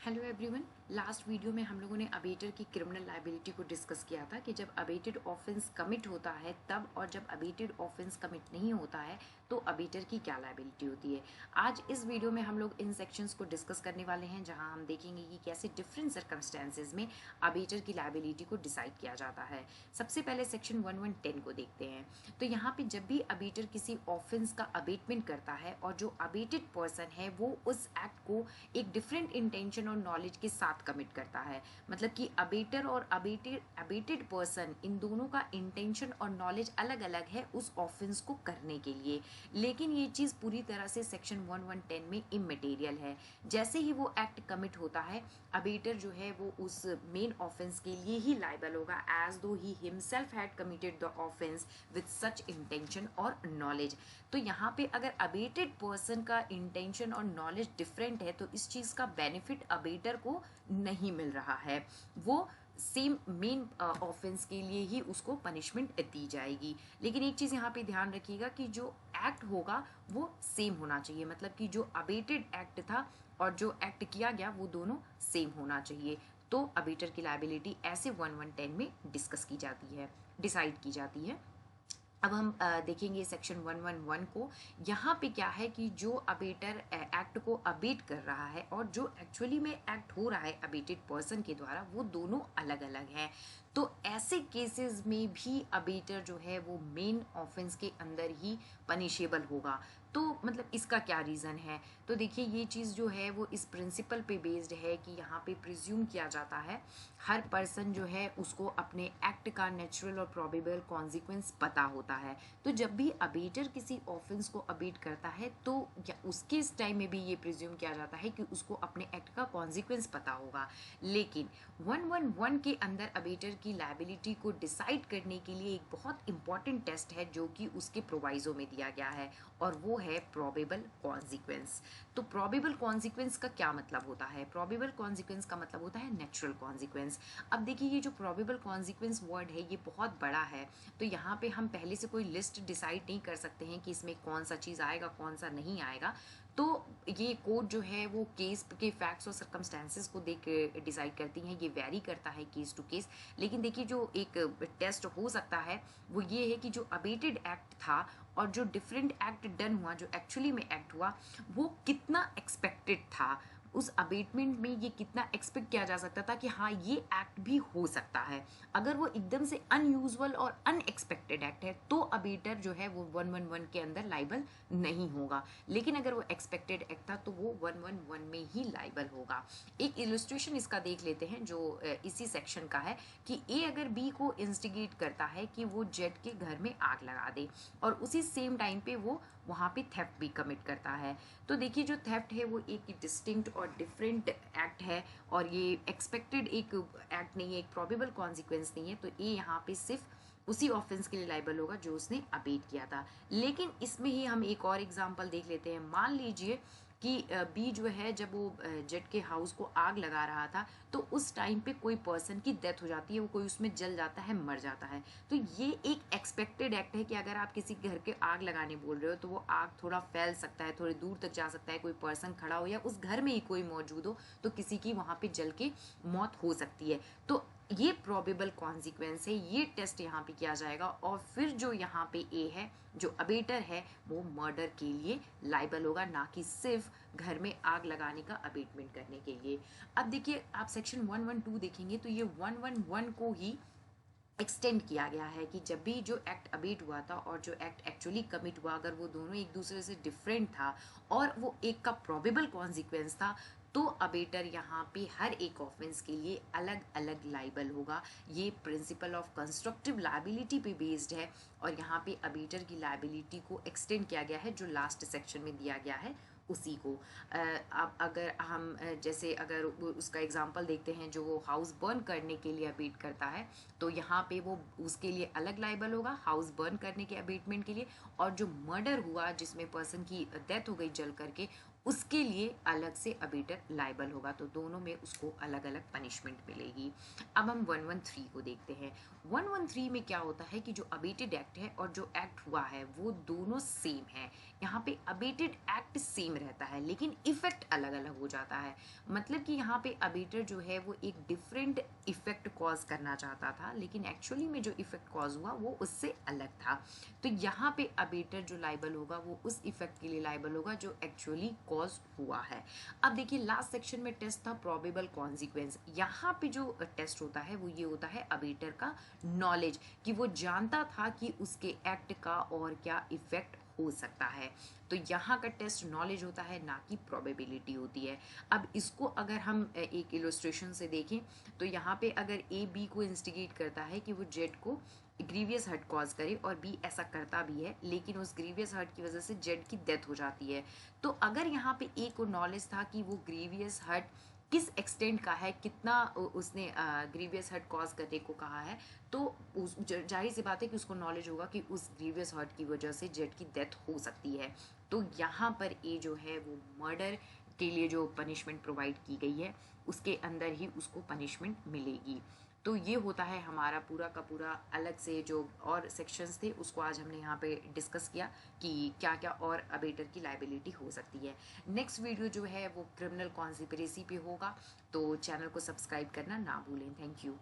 Hello everyone. Last video में हम लोगों ने अबेटर की क्रिमिनल लायबिलिटी को डिस्कस किया था कि जब अबेटेड ऑफेंस कमिट होता है तब, और जब अबेटेड ऑफेंस कमिट नहीं होता है तो अबेटर की क्या लायबिलिटी होती है। आज इस वीडियो में हम लोग इन सेक्शंस को डिस्कस करने वाले हैं, जहां हम देखेंगे कि कैसे डिफरेंट सर्कमस्टेंसेज में अबेटर की लायबिलिटी को डिसाइड किया जाता है। सबसे पहले सेक्शन 1110 को देखते हैं। तो यहाँ पे जब भी अबेटर किसी ऑफेंस का अबेटमेंट करता है और जो अबेटेड पर्सन है वो उस एक्ट को एक डिफरेंट इंटेंशन और नॉलेज के साथ कमिट करता है, मतलब कि अबेटर और अबेटेड पर्सन, इन दोनों का इंटेंशन और नॉलेज अलग अलग है उस ऑफेंस को करने के लिए। लेकिन ये चीज पूरी तरह से सेक्शन 1110 में इमटेरियल है। जैसे ही वो एक्ट कमिट होता है, अबेटर जो है वो उस मेन ऑफेंस के लिए ही लाइबल होगा, एज दो he himself had committed the offence with such intention और नॉलेज। तो यहाँ पे अगर अबेटेड पर्सन का इंटेंशन और नॉलेज डिफरेंट है तो इस चीज का बेनिफिट अबेटर को नहीं मिल रहा है। वो सेम मेन ऑफेंस के लिए ही उसको पनिशमेंट दी जाएगी। लेकिन एक चीज यहाँ पे ध्यान रखिएगा कि जो एक्ट होगा वो सेम होना चाहिए, मतलब कि जो अबेटेड एक्ट था और जो एक्ट किया गया वो दोनों सेम होना चाहिए। तो अबेटर की लायबिलिटी ऐसे 1110 में डिस्कस की जाती है, डिसाइड की जाती है। अब हम देखेंगे सेक्शन 111 को। यहाँ पे क्या है कि जो अबेटर एक्ट को अबेट कर रहा है और जो एक्चुअली में एक्ट हो रहा है अबेटेड पर्सन के द्वारा, वो दोनों अलग अलग हैं। तो ऐसे केसेस में भी अबेटर जो है वो मेन ऑफेंस के अंदर ही पनिशेबल होगा। तो मतलब इसका क्या रीज़न है, तो देखिए ये चीज़ जो है वो इस प्रिंसिपल पे बेस्ड है कि यहाँ पे प्रिज्यूम किया जाता है हर पर्सन जो है उसको अपने एक्ट का नेचुरल और प्रोबेबल कॉन्सिक्वेंस पता होता है। तो जब भी अबेटर किसी ऑफेंस को अबेट करता है तो उसके इस टाइम में भी ये प्रिज्यूम किया जाता है कि उसको अपने एक्ट का कॉन्सिक्वेंस पता होगा। लेकिन 111 के अंदर अबेटर की लायबिलिटी को डिसाइड करने के लिए एक बहुत इंपॉर्टेंट टेस्ट है जो कि उसके प्रोवाइजो में दिया गया है, और वो है प्रोबेबल कॉन्सिक्वेंस। तो प्रोबेबल कॉन्सिक्वेंस का क्या मतलब होता है? प्रोबेबल कॉन्सिक्वेंस का मतलब होता है नेचुरल कॉन्सिक्वेंस। अब देखिए ये जो प्रोबेबल कॉन्सिक्वेंस वर्ड है ये बहुत बड़ा है, तो यहाँ पे हम पहले से कोई लिस्ट डिसाइड नहीं कर सकते हैं कि इसमें कौन सा चीज़ आएगा कौन सा नहीं आएगा। तो ये कोड जो है वो केस के फैक्ट्स और सर्कमस्टेंसेस को देख के डिसाइड करती हैं, ये वेरी करता है केस टू केस। लेकिन देखिए जो एक टेस्ट हो सकता है वो ये है कि जो अबेटेड एक्ट था और जो डिफरेंट एक्ट डन हुआ, जो एक्चुअली में एक्ट हुआ, वो कितना एक्सपेक्टेड था। उस अबेटमेंट में ये कितना एक्सपेक्ट किया जा सकता था कि हाँ ये एक्ट भी हो सकता है। अगर वो एकदम से अनयूजुअल और अनएक्सपेक्टेड एक्ट है तो अबेटर जो है वो 111 के अंदर लाइबल नहीं होगा। लेकिन अगर वो एक्सपेक्टेड एक्ट था तो वो 111 में ही लाइबल होगा। एक इलस्ट्रेशन इसका देख लेते हैं जो इसी सेक्शन का है कि ए अगर बी को इंस्टिगेट करता है कि वो जेड के घर में आग लगा दे, और उसी सेम टाइम पे वो वहाँ पे थेफ्ट भी कमिट करता है। तो देखिए जो थेफ्ट है वो एक डिस्टिंक्ट और डिफरेंट एक्ट है, और ये एक्सपेक्टेड एक एक्ट नहीं है, एक प्रोबेबल कॉन्सिक्वेंस नहीं है। तो ये यहाँ पे सिर्फ उसी ऑफेंस के लिए लाइबल होगा जो उसने अबेट किया था। लेकिन इसमें ही हम एक और एग्जांपल देख लेते हैं। मान लीजिए कि बी जो है जब वो जेट के हाउस को आग लगा रहा था तो उस टाइम पे कोई पर्सन की डेथ हो जाती है, वो कोई उसमें जल जाता है, मर जाता है। तो ये एक एक्सपेक्टेड एक्ट है कि अगर आप किसी घर के आग लगाने बोल रहे हो तो वो आग थोड़ा फैल सकता है, थोड़ी दूर तक जा सकता है, कोई पर्सन खड़ा हो या उस घर में ही कोई मौजूद हो तो किसी की वहां पे जल के मौत हो सकती है। तो ये प्रोबेबल कॉन्सिक्वेंस है, ये टेस्ट यहाँ पे किया जाएगा। और फिर जो यहाँ पे ए है, जो अबेटर है, वो मर्डर के लिए लाइबल होगा, ना कि सिर्फ घर में आग लगाने का अबेटमेंट करने के लिए। अब देखिए आप सेक्शन 112 देखेंगे तो ये 111 को ही एक्सटेंड किया गया है कि जब भी जो एक्ट अबेट हुआ था और जो एक्ट एक्चुअली कमिट हुआ, अगर वो दोनों एक दूसरे से डिफरेंट था और वो एक का प्रोबेबल कॉन्सिक्वेंस था, तो अबेटर यहाँ पे हर एक ऑफेंस के लिए अलग अलग लाइबल होगा। ये प्रिंसिपल ऑफ कंस्ट्रक्टिव लाइबिलिटी पे बेस्ड है, और यहाँ पे अबेटर की लाइबिलिटी को एक्सटेंड किया गया है जो लास्ट सेक्शन में दिया गया है उसी को। अब अगर हम जैसे अगर उसका एग्जांपल देखते हैं, जो वो हाउस बर्न करने के लिए अबेट करता है तो यहाँ पे वो उसके लिए अलग लाइबल होगा हाउस बर्न करने के अबेटमेंट के लिए। और जो मर्डर हुआ जिसमें पर्सन की डेथ हो गई जल करके, उसके लिए अलग से अबेटर लाइबल होगा। तो दोनों में उसको अलग अलग पनिशमेंट मिलेगी। अब हम 113 को देखते हैं। 113 में क्या होता है कि जो अबेटेड एक्ट है और जो एक्ट हुआ है वो दोनों सेम है। यहाँ पे अबेटेड एक्ट सेम रहता है लेकिन इफेक्ट अलग अलग हो जाता है। मतलब कि यहाँ पे अबेटर जो है वो एक डिफरेंट इफेक्ट कॉज करना चाहता था, लेकिन एक्चुअली में जो इफेक्ट कॉज हुआ वो उससे अलग था। तो यहाँ पे अबेटर जो लाइबल होगा वो उस इफेक्ट के लिए लाइबल होगा जो एक्चुअली कॉज हुआ है। अब देखिए लास्ट सेक्शन में टेस्ट था प्रोबेबल कॉन्सिक्वेंस। यहाँ पे जो टेस्ट होता है वो ये होता है अबेटर का नॉलेज, कि वो जानता था कि उसके एक्ट का और क्या इफेक्ट हो सकता है। तो यहाँ का टेस्ट नॉलेज होता है, ना कि प्रोबेबिलिटी होती है। अब इसको अगर हम एक इलस्ट्रेशन से देखें तो यहाँ पे अगर ए बी को इंस्टिगेट करता है कि वो जेड को ग्रीवियस हर्ट कॉज करे और बी ऐसा करता भी है, लेकिन उस ग्रीवियस हर्ट की वजह से जेड की डेथ हो जाती है। तो अगर यहाँ पे ए को नॉलेज था कि वो ग्रीवियस हर्ट किस एक्सटेंट का है, कितना उसने ग्रीवियस हर्ट कॉज करने को कहा है, तो जाहिर सी बात है कि उसको नॉलेज होगा कि उस ग्रीवियस हर्ट की वजह से जेड की डेथ हो सकती है। तो यहाँ पर ए जो है वो मर्डर के लिए जो पनिशमेंट प्रोवाइड की गई है उसके अंदर ही उसको पनिशमेंट मिलेगी। तो ये होता है हमारा पूरा का पूरा अलग से जो और सेक्शंस थे उसको आज हमने यहाँ पे डिस्कस किया कि क्या क्या और अबेटर की लाइबिलिटी हो सकती है। नेक्स्ट वीडियो जो है वो क्रिमिनल कॉन्स्पिरेसी पे होगा, तो चैनल को सब्सक्राइब करना ना भूलें। Thank you.